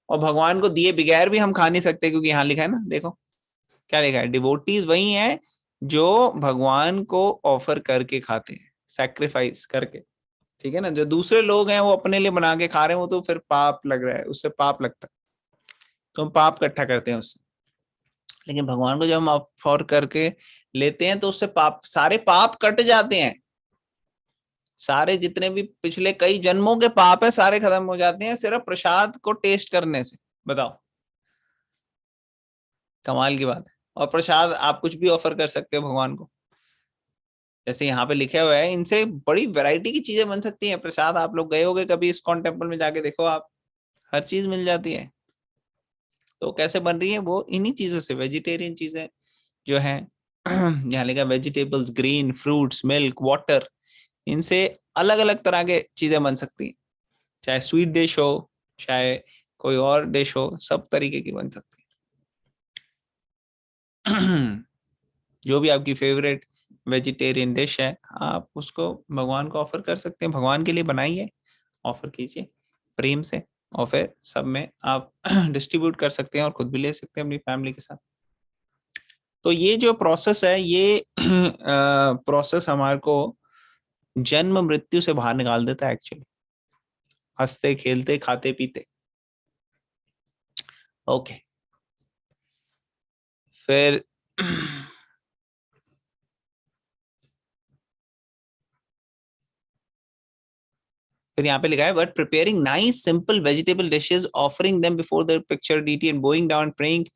और भगवान को दिए बगैर भी हम खा नहीं सकते, क्योंकि यहाँ लिखा है ना, देखो क्या लिखा है, डिवोटीज वही हैं जो भगवान को ऑफर करके खाते हैं, सैक्रिफाइस करके, ठीक है ना। जो दूसरे लोग हैं वो अपने लिए बना के खा रहे हैं, वो तो फिर पाप लग रहा है, उससे पाप लगता है, तो हम पाप इकट्ठा करते हैं उससे। लेकिन भगवान को जब हम ऑफर करके लेते हैं तो उससे पाप, सारे पाप कट जाते हैं, सारे जितने भी पिछले कई जन्मों के पाप है सारे खत्म हो जाते हैं, सिर्फ प्रसाद को टेस्ट करने से। बताओ, कमाल की बात है। और प्रसाद आप कुछ भी ऑफर कर सकते हो भगवान को, जैसे यहाँ पे लिखे हुए है, इनसे बड़ी वैरायटी की चीजें बन सकती हैं। प्रसाद आप लोग गए होगे कभी इस्कॉन टेम्पल में, जाके देखो आप, हर चीज मिल जाती है। तो कैसे बन रही है वो, इन्हीं चीजों से, वेजिटेरियन चीजें जो है यहाँ लिखा vegetables, green fruits, milk, water, इनसे अलग अलग तरह के चीजें बन सकती हैं, चाहे स्वीट डिश हो, चाहे कोई और डिश हो, सब तरीके की बन सकती है। जो भी आपकी फेवरेट वेजिटेरियन डिश है, आप उसको भगवान को ऑफर कर सकते हैं, भगवान के लिए बनाइए, ऑफर कीजिए प्रेम से, और फिर सब में आप डिस्ट्रीब्यूट कर सकते हैं और खुद भी ले सकते हैं अपनी फैमिली के साथ। तो ये जो प्रोसेस है, ये प्रोसेस हमारे को जन्म मृत्यु से बाहर निकाल देता है एक्चुअली, हंसते खेलते खाते पीते। ओके, फिर फिर यहाँ पे लिखा है, but preparing nice simple vegetable dishes, offering them before the picture deity and bowing down and praying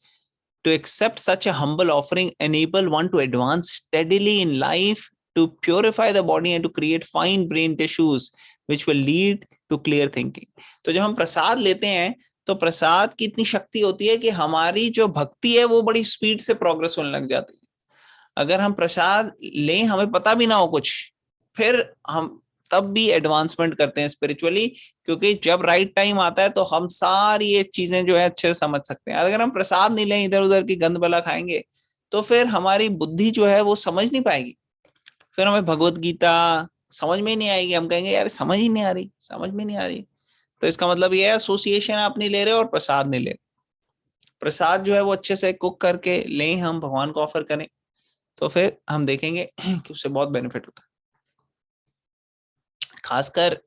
to accept such a humble offering enable one to advance steadily in life, to purify the body and to create fine brain tissues which will lead to clear thinking. तो जब हम प्रसाद लेते हैं तो प्रसाद की इतनी शक्ति होती है कि हमारी जो भक्ति है वो बड़ी स्पीड से प्रोग्रेस होने लग जाती है। अगर हम प्रसाद लें, हमें पता भी ना हो कुछ, फिर हम तब भी एडवांसमेंट करते हैं स्पिरिचुअली, क्योंकि जब राइट टाइम आता है तो हम सारी ये चीजें जो है अच्छे से समझ सकते हैं। अगर हम प्रसाद नहीं लें, इधर उधर की गंद बला खाएंगे, तो फिर हमारी बुद्धि जो है वो समझ नहीं पाएगी, फिर हमें भगवत गीता समझ में ही नहीं आएगी, हम कहेंगे यार समझ ही नहीं आ रही, समझ में नहीं आ रही। तो इसका मतलब ये है, एसोसिएशन आप नहीं ले रहे और प्रसाद नहीं ले रहे। प्रसाद जो है वो अच्छे से कुक करके लें, हम भगवान को ऑफर करें, तो फिर हम देखेंगे कि उससे बहुत बेनिफिट होता है। खासकर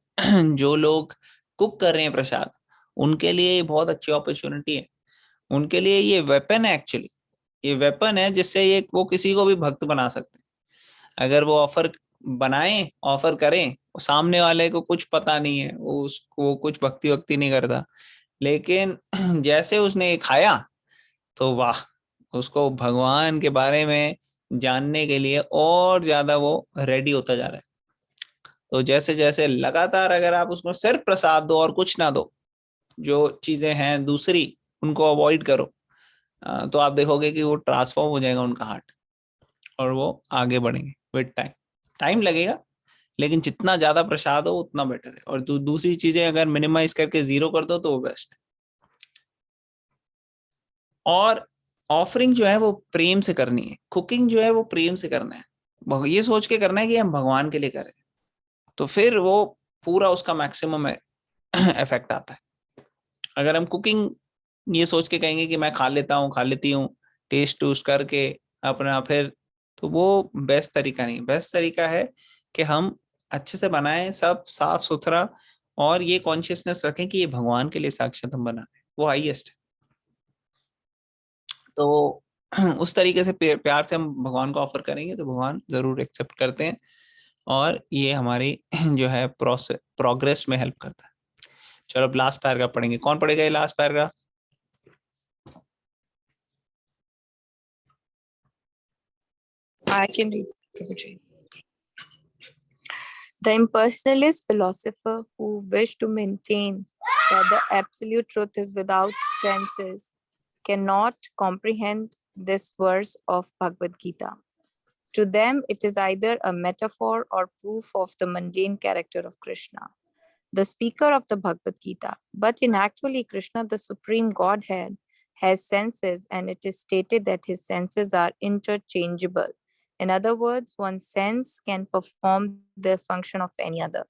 जो लोग कुक कर रहे हैं प्रसाद, उनके लिए ये बहुत अच्छी अपॉर्चुनिटी है, उनके लिए ये वेपन है एक्चुअली, ये वेपन है जिससे ये वो किसी को भी भक्त बना सकते हैं। अगर वो ऑफर बनाएं, ऑफर करें, सामने वाले को कुछ पता नहीं है, वो उसको कुछ भक्ति वक्ति नहीं करता, लेकिन जैसे उसने ये खाया तो वाह, उसको भगवान के बारे में जानने के लिए और ज्यादा वो रेडी होता जा रहा है। तो जैसे जैसे लगातार अगर आप उसको सिर्फ प्रसाद दो और कुछ ना दो, जो चीजें हैं दूसरी उनको अवॉइड करो, तो आप देखोगे कि वो ट्रांसफॉर्म हो जाएगा उनका हार्ट और वो आगे बढ़ेंगे विद टाइम। टाइम लगेगा, लेकिन जितना ज्यादा प्रसाद हो उतना बेटर है। और दूसरी चीजें अगर मिनिमाइज करके 0 कर दो तो वो बेस्ट है। और ऑफरिंग जो है वो प्रेम से करनी है, कुकिंग जो है वो प्रेम से करना है, ये सोच के करना है कि हम भगवान के लिए करें, तो फिर वो पूरा उसका मैक्सिमम इफेक्ट आता है। अगर हम कुकिंग ये सोच के कहेंगे कि मैं खा लेता हूँ, खा लेती हूँ, टेस्ट टूस्ट करके अपना, फिर तो वो बेस्ट तरीका नहीं। बेस्ट तरीका है कि हम अच्छे से बनाएं, सब साफ सुथरा, और ये कॉन्शियसनेस रखें कि ये भगवान के लिए साक्षात हम बना रहे हैं, वो हाईएस्ट है। तो उस तरीके से प्यार से हम भगवान को ऑफर करेंगे तो भगवान जरूर एक्सेप्ट करते हैं, और ये हमारी जो है प्रोग्रेस में हेल्प करता है। चलो अब लास्ट पैराग्राफ पढ़ेंगे। कौन पढ़ेगा ये last paragraph? I can read. Prabhuji. The impersonalist philosopher who wished to maintain that the absolute truth is without senses cannot comprehend this verse of Bhagavad Gita. To them, it is either a metaphor or proof of the mundane character of Krishna, the speaker of the Bhagavad Gita. But in actually, Krishna, the supreme Godhead, has senses, and it is stated that his senses are interchangeable. In other words, one sense can perform the function of any other.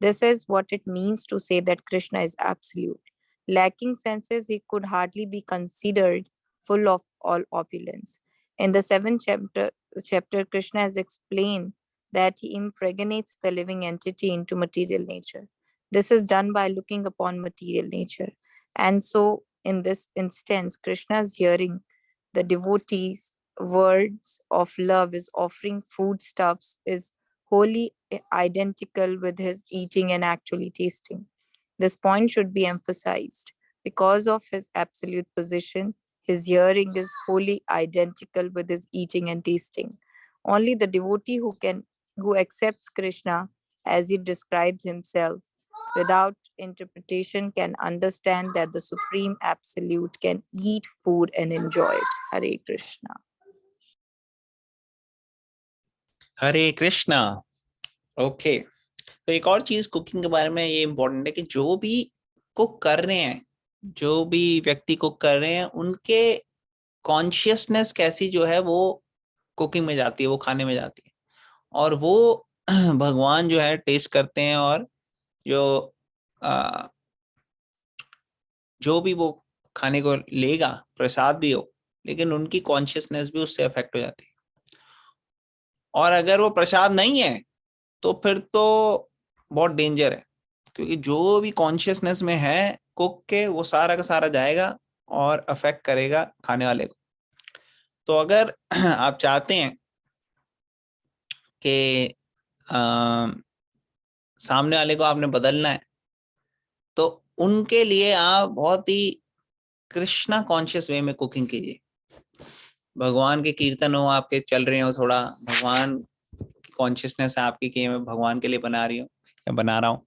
This is what it means to say that Krishna is absolute. Lacking senses, he could hardly be considered full of all opulence. In the 7th chapter, Krishna has explained that he impregnates the living entity into material nature. This is done by looking upon material nature. And so, in this instance, Krishna's hearing the devotees' words of love, is offering foodstuffs, is wholly identical with his eating and actually tasting. This point should be emphasized. Because of his absolute position, his hearing is wholly identical with his eating and tasting. Only the devotee who accepts Krishna as he describes himself without interpretation can understand that the Supreme Absolute can eat food and enjoy it. Hare Krishna. Hare Krishna. Okay, तो एक और चीज cooking के बारे में ये important है कि जो भी कुक कर रहे हैं, जो भी व्यक्ति कुक कर रहे हैं, उनके कॉन्शियसनेस कैसी जो है वो कुकिंग में जाती है, वो खाने में जाती है, और वो भगवान जो है टेस्ट करते हैं, और जो भी वो खाने को लेगा, प्रसाद भी हो, लेकिन उनकी कॉन्शियसनेस भी उससे अफेक्ट हो जाती है। और अगर वो प्रसाद नहीं है तो फिर तो बहुत डेंजर है, क्योंकि जो भी कॉन्शियसनेस में है कुक के, वो सारा का सारा जाएगा और अफेक्ट करेगा खाने वाले को। तो अगर आप चाहते हैं कि सामने वाले को आपने बदलना है, तो उनके लिए आप बहुत ही कृष्णा कॉन्शियस वे में कुकिंग कीजिए। भगवान के कीर्तन हो आपके चल रहे हो, थोड़ा भगवान की कॉन्शियसनेस है आपकी कि मैं भगवान के लिए बना रही हूँ या बना रहा हूँ,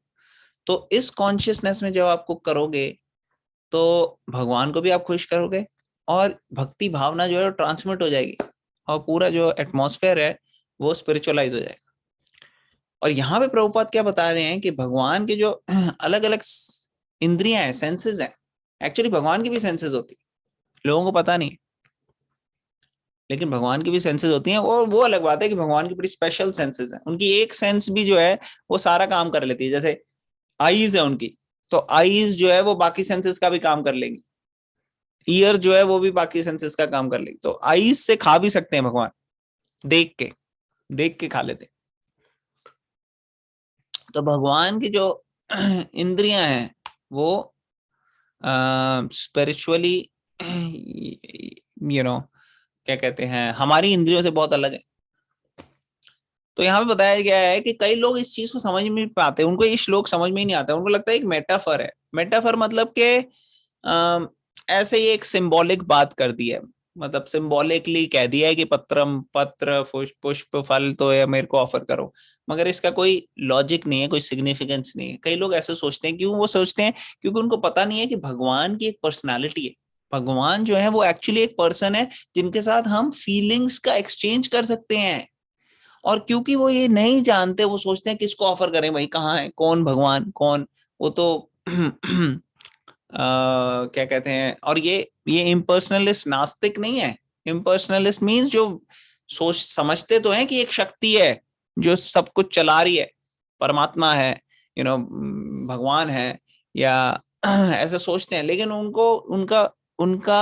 तो इस कॉन्शियसनेस में जब आप कुक करोगे तो भगवान को भी आप खुश करोगे, और भक्ति भावना जो है ट्रांसमिट हो जाएगी, और पूरा जो एटमॉस्फेयर है वो स्पिरिचुअलाइज हो जाएगा। और यहाँ पे प्रभुपाद क्या बता रहे हैं कि भगवान के जो अलग अलग इंद्रियां हैं, सेंसेस हैं, एक्चुअली भगवान की भी सेंसेस होती है, लोगों को पता नहीं, लेकिन भगवान की भी सेंसेस होती हैं। और वो अलग बात है कि भगवान की बड़ी स्पेशल सेंसेस हैं। उनकी एक सेंस भी जो है वो सारा काम कर लेती है। जैसे आईज है उनकी, तो आईज जो है वो बाकी सेंसेस का भी काम कर लेंगी, ईयर जो है वो भी बाकी सेंसेस का काम कर लेगी। तो आईज से खा भी सकते हैं भगवान, देख के खा लेते हैं। तो भगवान की जो इंद्रियां हैं वो स्पिरिचुअली क्या कहते हैं, हमारी इंद्रियों से बहुत अलग है। तो यहाँ पे बताया गया है कि कई लोग इस चीज को समझ में नहीं पाते, उनको ये श्लोक समझ में ही नहीं आता, उनको लगता है एक मेटाफर है। मेटाफर मतलब के ऐसे ही एक सिंबॉलिक बात कर दी है, मतलब सिंबॉलिकली कह दिया है कि पत्र पुष्प फल तो ये मेरे को ऑफर करो, मगर इसका कोई लॉजिक नहीं है, कोई सिग्निफिकेंस नहीं है। कई लोग ऐसे सोचते हैं। क्यों वो सोचते हैं? क्योंकि उनको पता नहीं है कि भगवान की एक पर्सनालिटी है, भगवान जो है वो एक्चुअली एक पर्सन है जिनके साथ हम फीलिंग्स का एक्सचेंज कर सकते हैं। और क्योंकि वो ये नहीं जानते, वो सोचते हैं किसको ऑफर करें, भाई कहाँ है, कौन भगवान, कौन वो तो क्या कहते हैं। और ये इम्पर्सनलिस्ट नास्तिक नहीं है। इम्पर्सनलिस्ट मीन्स जो सोच समझते तो हैं कि एक शक्ति है जो सब कुछ चला रही है, परमात्मा है, भगवान है, या ऐसे सोचते हैं, लेकिन उनको उनका उनका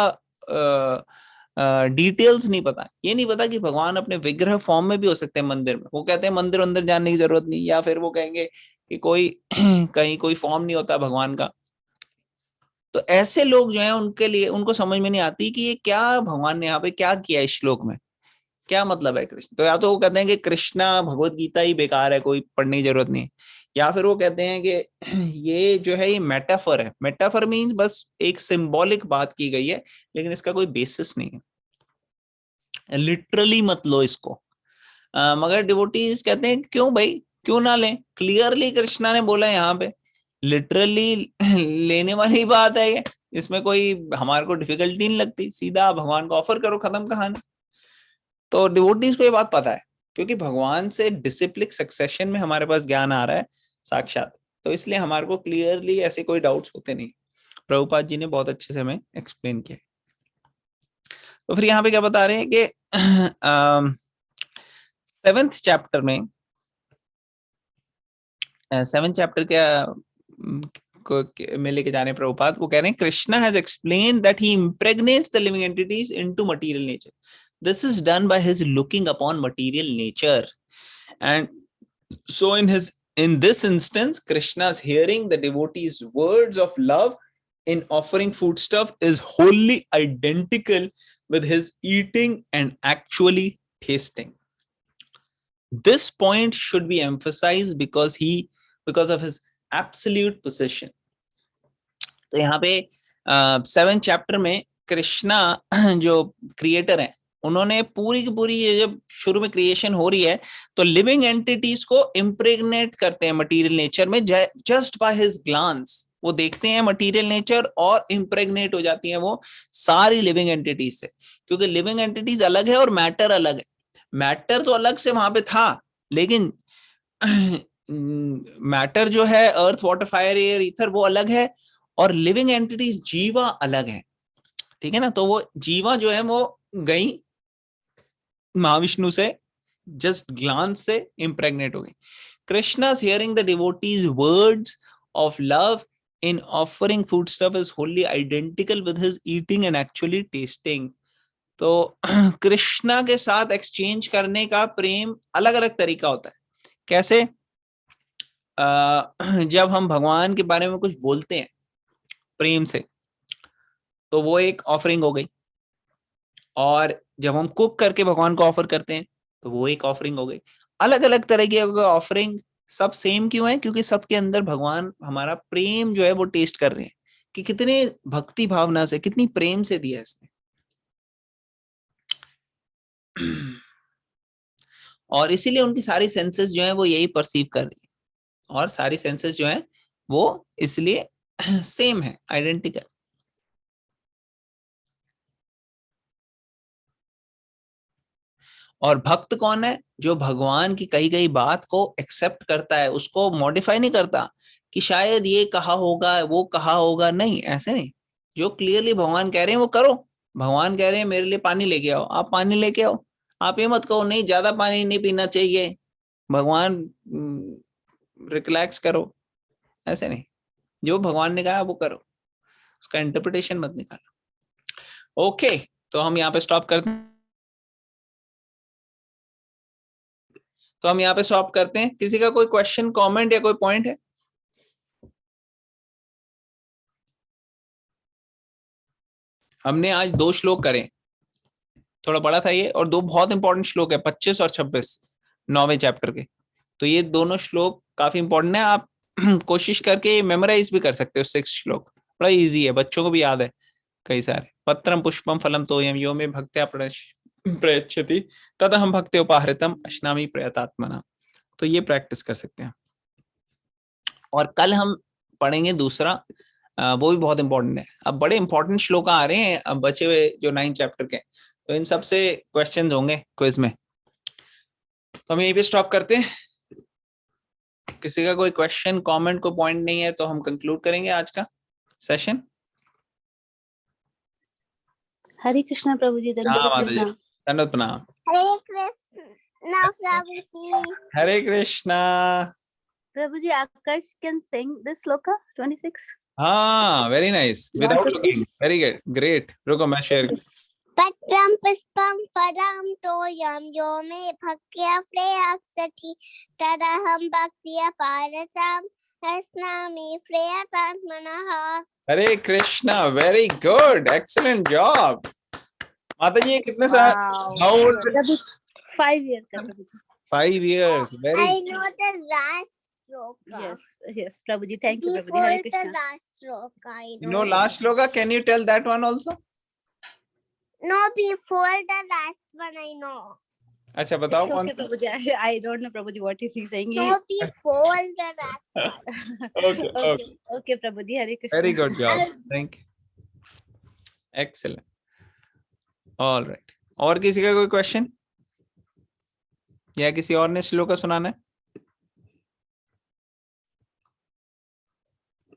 डिटेल्स नहीं पता। ये नहीं पता कि भगवान अपने विग्रह फॉर्म में भी हो सकते हैं मंदिर में। वो कहते हैं मंदिर अंदर जाने की जरूरत नहीं, या फिर वो कहेंगे कि कोई कहीं कोई फॉर्म नहीं होता भगवान का। तो ऐसे लोग जो हैं उनके लिए, उनको समझ में नहीं आती कि ये क्या भगवान ने यहाँ पे क्या किया इस श्लोक में, क्या मतलब है कृष्ण। तो या तो वो कहते हैं कि कृष्णा भगवत गीता ही बेकार है, कोई पढ़ने की जरूरत नहीं, या फिर वो कहते हैं कि ये जो है ये मेटाफर है। मेटाफर मीन्स बस एक सिंबॉलिक बात की गई है, लेकिन इसका कोई बेसिस नहीं है, लिटरली मत लो इसको। मगर डिवोटीज कहते हैं क्यों भाई, क्यों ना लें, क्लियरली कृष्णा ने बोला यहाँ पे, लिटरली लेने वाली बात है ये, इसमें कोई हमारे को डिफिकल्टी नहीं लगती, सीधा भगवान को ऑफर करो, खत्म कहानी। तो डिवोटीज को ये बात पता है, क्योंकि भगवान से डिसिप्लिक सक्सेशन में हमारे पास ज्ञान आ रहा है साक्षात, तो इसलिए हमारे को क्लियरली ऐसे कोई डाउट्स होते नहीं। प्रभुपाद जी ने बहुत अच्छे से हमें एक्सप्लेन किया। तो फिर यहाँ पे क्या बता रहे हैं कि 7th चैप्टर में, 7th चैप्टर में लेके जाने प्रभुपाद, वो कह रहे हैं Krishna has explained that he impregnates the living entities into material nature. This is done by his looking upon material nature, and so in this instance, Krishna's hearing the devotees' words of love in offering foodstuff is wholly identical with his eating and actually tasting. This point should be emphasized because of his absolute position. तो यहाँ पे 7th chapter में कृष्णा जो creator है, उन्होंने पूरी की पूरी, ये जब शुरू में क्रिएशन हो रही है तो लिविंग एंटिटीज को इम्प्रेग्नेट करते हैं मटेरियल नेचर में, जस्ट बाय हिज ग्लांस। वो देखते हैं मटेरियल नेचर और इम्प्रेग्नेट हो जाती हैं वो सारी लिविंग एंटिटीज से, क्योंकि लिविंग एंटिटीज अलग है और मैटर अलग है। मैटर तो अलग से वहां पे था, लेकिन मैटर जो है earth water fire air ether वो अलग है, और लिविंग एंटिटीज जीवा अलग है, ठीक है ना। तो वो जीवा जो है वो गई महाविष्णु से, जस्ट ग्लांस से इम्प्रेग्नेट हो गई। Krishna's hearing the devotees' words of love in offering foodstuff is wholly identical with his eating and actually tasting. तो कृष्णा के साथ एक्सचेंज करने का प्रेम अलग अलग तरीका होता है। कैसे? जब हम भगवान के बारे में कुछ बोलते हैं प्रेम से, तो वो एक ऑफरिंग हो गई, और जब हम कुक करके भगवान को ऑफर करते हैं तो वो एक ऑफरिंग हो गई। अलग अलग तरह की ऑफरिंग, सब सेम क्यों है? क्योंकि सबके अंदर भगवान हमारा प्रेम जो है वो टेस्ट कर रहे हैं कि कितने भक्ति भावना से, कितनी प्रेम से दिया इसने। और इसीलिए उनकी सारी सेंसेस जो है वो यही परसीव कर रही है, और सारी सेंसेस जो है वो इसलिए सेम है, आइडेंटिकल। और भक्त कौन है? जो भगवान की कही गई बात को एक्सेप्ट करता है, उसको मॉडिफाई नहीं करता कि शायद ये कहा होगा, वो कहा होगा, नहीं, ऐसे नहीं। जो क्लियरली भगवान कह रहे हैं वो करो। भगवान कह रहे हैं मेरे लिए पानी लेके आओ, आप पानी लेके आओ। आप ये मत कहो नहीं ज्यादा पानी नहीं पीना चाहिए, भगवान रिलैक्स करो, ऐसे नहीं। जो भगवान ने कहा वो करो, उसका इंटरप्रिटेशन मत निकालो। ओके, तो हम यहाँ पे स्टॉप करते हैं। किसी का कोई क्वेश्चन, कमेंट या कोई पॉइंट है? हमने आज 2 श्लोक करे, थोड़ा बड़ा था ये, और 2 बहुत इंपॉर्टेंट श्लोक है, 25 और 26 9वें चैप्टर के। तो ये दोनों श्लोक काफी इंपॉर्टेंट है। आप कोशिश करके मेमोराइज भी कर सकते हो 6 श्लोक, बड़ा इजी है, बच्चों को भी याद है कई सारे। पत्रम पुष्पम फलम तोयम यो मे भक्त्या प्रयच्छति तदहं भक्त्या उपाहृतम अश्नामि प्रयतात्मना। तो ये प्रैक्टिस कर सकते हैं। और कल हम पढ़ेंगे दूसरा वो भी बहुत इंपॉर्टेंट है। अब बड़े इंपॉर्टेंट श्लोक आ रहे हैं अब बचे हुए जो 9 चैप्टर के, तो इन सब से क्वेश्चंस होंगे क्विज में। तो हम यहीं पे स्टॉप करते हैं। किसी का कोई क्वेश्चन कमेंट को पॉइंट नहीं है तो हम कंक्लूड करेंगे आज का सेशन। हरे कृष्णा प्रभु जी, हाँ दंडवत माता जी, प्रणाम। दंडवत प्रणाम। हरे कृष्णा प्रभु जी। हरे कृष्णा। प्रभु जी, आकाश कैन सिंग दिस श्लोका 26। हाँ, very nice, without looking, very good, great. रुको मैं शेयर। पत्रम पुष्पम फलम तोयम यो मे भक्त्या प्रयच्छति तदहं भक्त्या पारसं अस्नामि प्रयतात्मनः। Hare Krishna, very good, excellent job. माता जी ये कितने साल? How old? प्रभु 5 ईयर का प्रभु जी। 5 years, very I know the last sloka. Yes, yes, Prabhu ji, thank you Prabhu ji. Before Hare the Krishna. last sloka, I know. You know last sloka, can you tell that one also? No, before the last one, I know. अच्छा बताओ It's कौन okay Prabhu ji, I don't know Prabhu ji what is he saying. No, before the last one. Okay, okay. Okay Prabhu ji, Hare Krishna. Very good job, thank you, excellent, all right। और किसी का कोई question या किसी और ने श्लोका सुनाना है?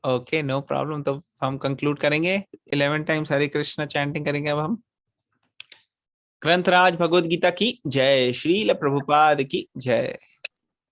Okay, no problem. तो हम कंक्लूड करेंगे 11 टाइम्स हरे कृष्णा चैंटिंग करेंगे अब हम। ग्रंथराज भगवद गीता की जय, श्रील प्रभुपाद की जय।